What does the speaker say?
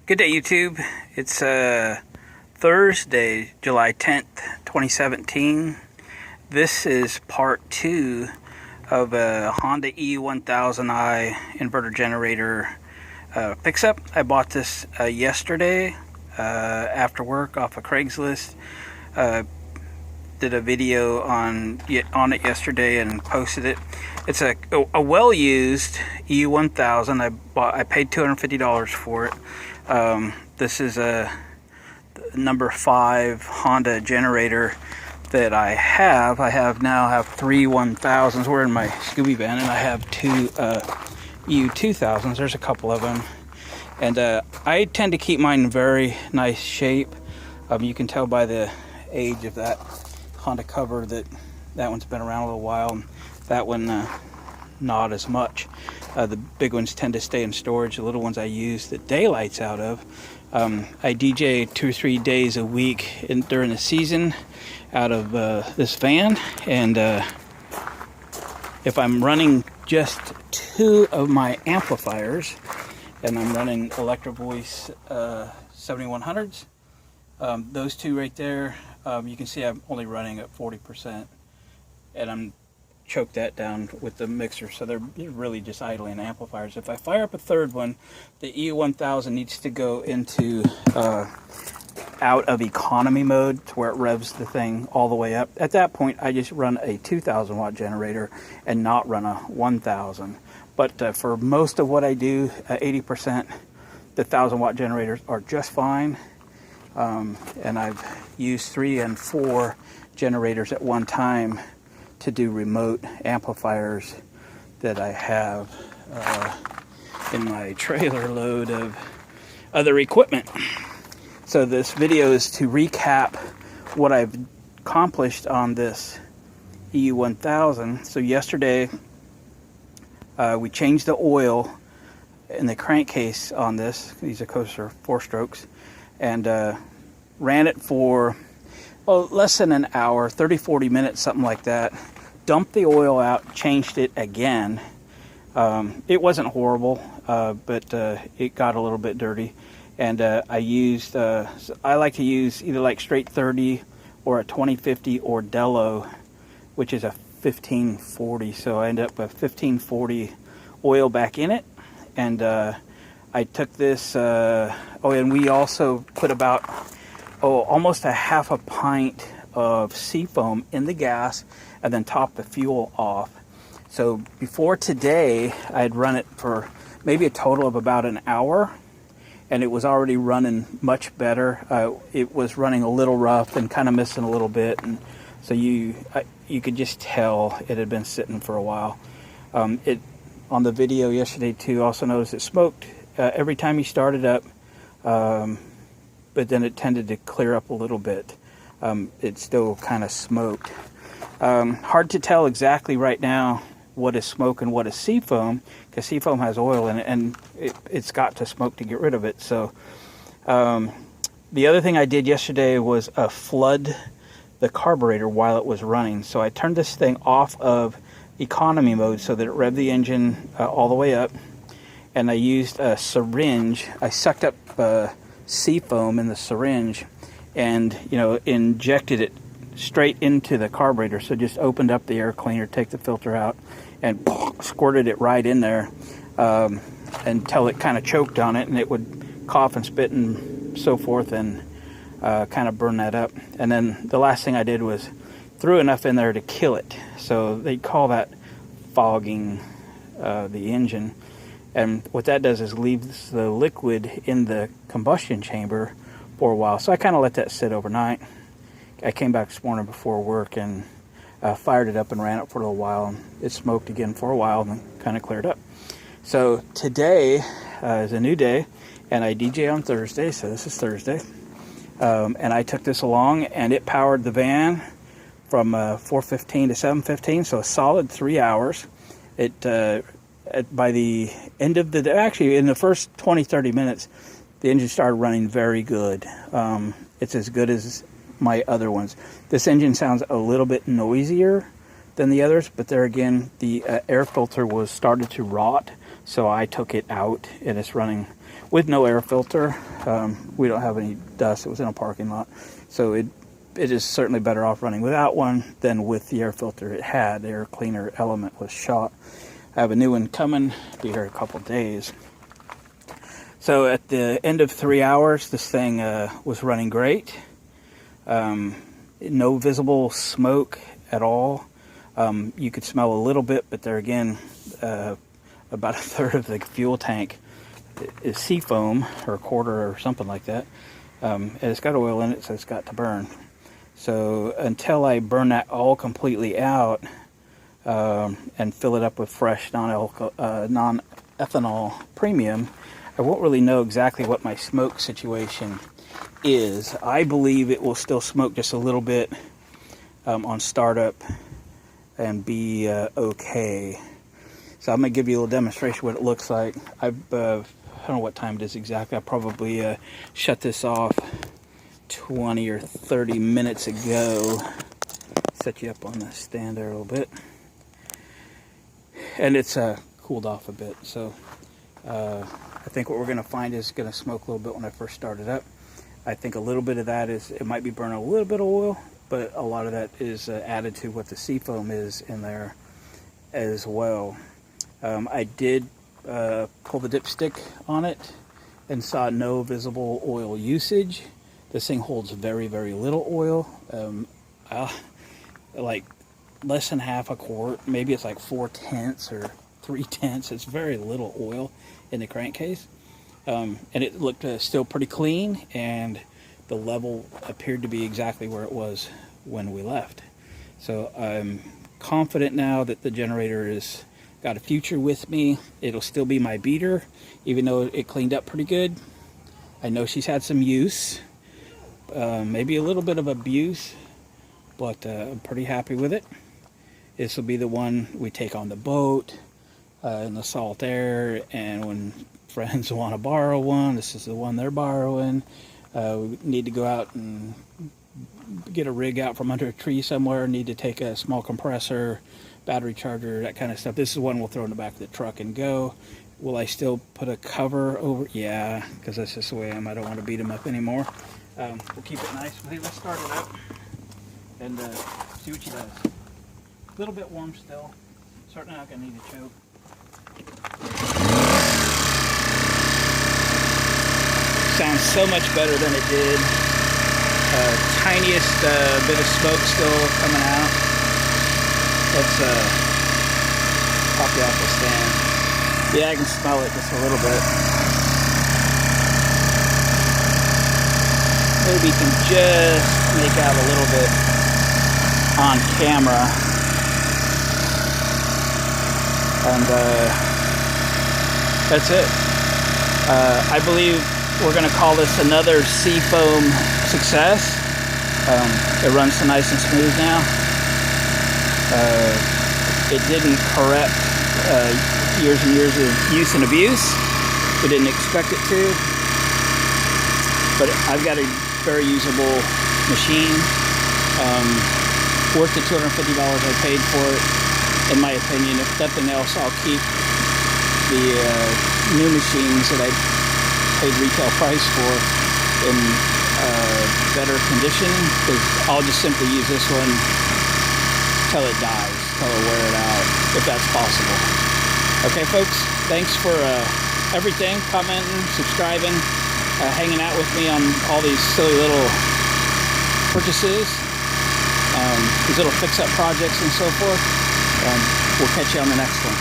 Good day, YouTube. It's Thursday, July 10th, 2017. This is part 2 of a Honda EU1000I inverter generator fix-up. I bought this yesterday after work off of Craigslist. Did a video on it yesterday and posted it. It's a well-used EU1000. I paid $250 for it. This is a number 5 Honda generator that I now have 3 1000s. We're in my Scooby van, and I have 2 EU2000s. There's a couple of them, and I tend to keep mine in very nice shape. You can tell by the age of that Honda cover that one's been around a little while, and that one not as much. The big ones tend to stay in storage. The little ones I use the daylights out of. I DJ 2 or 3 days a week during the season out of this van, and if I'm running just 2 of my amplifiers, and I'm running Electro Voice 7100s, those 2 right there, you can see I'm only running at 40%, and I'm choked that down with the mixer, so they're really just idling amplifiers. If I fire up a third one, the EU1000 needs to go into out of economy mode to where it revs the thing all the way up. At that point, I just run a 2000 watt generator and not run a 1000. But for most of what I do, 80%, the 1000 watt generators are just fine. And I've used 3 and 4 generators at one time to do remote amplifiers that I have in my trailer load of other equipment. So this video is to recap what I've accomplished on this EU1000. So yesterday we changed the oil in the crankcase on this. These of course are 4-strokes, and ran it for less than an hour, 30-40 minutes, something like that. Dumped the oil out, changed it again. It wasn't horrible, but it got a little bit dirty. And I used, I like to use either like straight 30 or a 2050 or Dello, which is a 1540. So I ended up with 1540 oil back in it. And I took this, and we also put about almost a half a pint of Seafoam in the gas, and then top the fuel off. So before today, I had run it for maybe a total of about an hour, and it was already running much better. It was running a little rough and kind of missing a little bit, and so you could just tell it had been sitting for a while. It on the video yesterday too, also noticed it smoked every time you started up, but then it tended to clear up a little bit. It still kind of smoked. Hard to tell exactly right now what is smoke and what is Seafoam, because Seafoam has oil in it, and it's got to smoke to get rid of it. So the other thing I did yesterday was flood the carburetor while it was running. So I turned this thing off of economy mode so that it revved the engine all the way up, and I used a syringe. I sucked up Seafoam in the syringe and injected it straight into the carburetor. So just opened up the air cleaner, take the filter out, and squirted it right in there until it kind of choked on it, and it would cough and spit and so forth, and kind of burn that up. And then the last thing I did was threw enough in there to kill it. So they call that fogging the engine. And what that does is leaves the liquid in the combustion chamber for a while. So I kind of let that sit overnight. I came back this morning before work and fired it up and ran it for a little while. And it smoked again for a while and then kind of cleared up. So today is a new day, and I DJ on Thursday, so this is Thursday. And I took this along, and it powered the van from 4:15 to 7:15, so a solid 3 hours. It by the end of the day, actually in the first 20-30 minutes, the engine started running very good. It's as good as my other ones. This engine sounds a little bit noisier than the others, but there again, the air filter was started to rot, So I took it out, and it's running with no air filter. We don't have any dust. It was in a parking lot. So it is certainly better off running without one than with the air filter it had. The air cleaner element was shot. I have a new one coming. Be here in a couple days. So at the end of 3 hours, this thing was running great. No visible smoke at all. You could smell a little bit, but there again, about a third of the fuel tank is Seafoam, or a quarter or something like that. And it's got oil in it, so it's got to burn. So until I burn that all completely out and fill it up with fresh non-ethanol premium, I won't really know exactly what my smoke situation is. I believe it will still smoke just a little bit on startup and be okay. So I'm going to give you a little demonstration what it looks like. I don't know what time it is exactly. I probably shut this off 20 or 30 minutes ago. Set you up on the stand there a little bit. And it's cooled off a bit. So I think what we're going to find is going to smoke a little bit when I first start it up. I think a little bit of that is, it might be burning a little bit of oil, but a lot of that is added to what the Seafoam is in there as well. I did pull the dipstick on it and saw no visible oil usage. This thing holds very, very little oil. Like less than half a quart. Maybe it's like 4/10 or 3/10. It's very little oil in the crankcase. And it looked still pretty clean, and the level appeared to be exactly where it was when we left. So I'm confident now that the generator is got a future with me. It'll still be my beater, even though it cleaned up pretty good. I know she's had some use, maybe a little bit of abuse, but I'm pretty happy with it. This will be the one we take on the boat, in the salt air, and when friends want to borrow one, this is the one they're borrowing. We need to go out and get a rig out from under a tree somewhere, need to take a small compressor, battery charger, that kind of stuff. This is one we'll throw in the back of the truck and go. Will I still put a cover over? Yeah, because that's just the way I am. I don't want to beat them up anymore. We'll keep it nice. Let's start it up and see what she does. A little bit warm still. Certainly not going to need a choke. Sounds so much better than it did. Tiniest bit of smoke still coming out. Let's pop you off the stand. Yeah, I can smell it just a little bit. Maybe you can just make out a little bit on camera. And that's it. I believe we're going to call this another Seafoam success. It runs so nice and smooth now. It didn't correct years and years of use and abuse. We didn't expect it to. But I've got a very usable machine. Worth the $250 I paid for it. In my opinion, if nothing else, I'll keep the new machines that I paid retail price for in better condition, because I'll just simply use this one till it dies, till I wear it out, if that's possible. Okay, folks, thanks for everything, commenting, subscribing, hanging out with me on all these silly little purchases, these little fix-up projects and so forth. We'll catch you on the next one.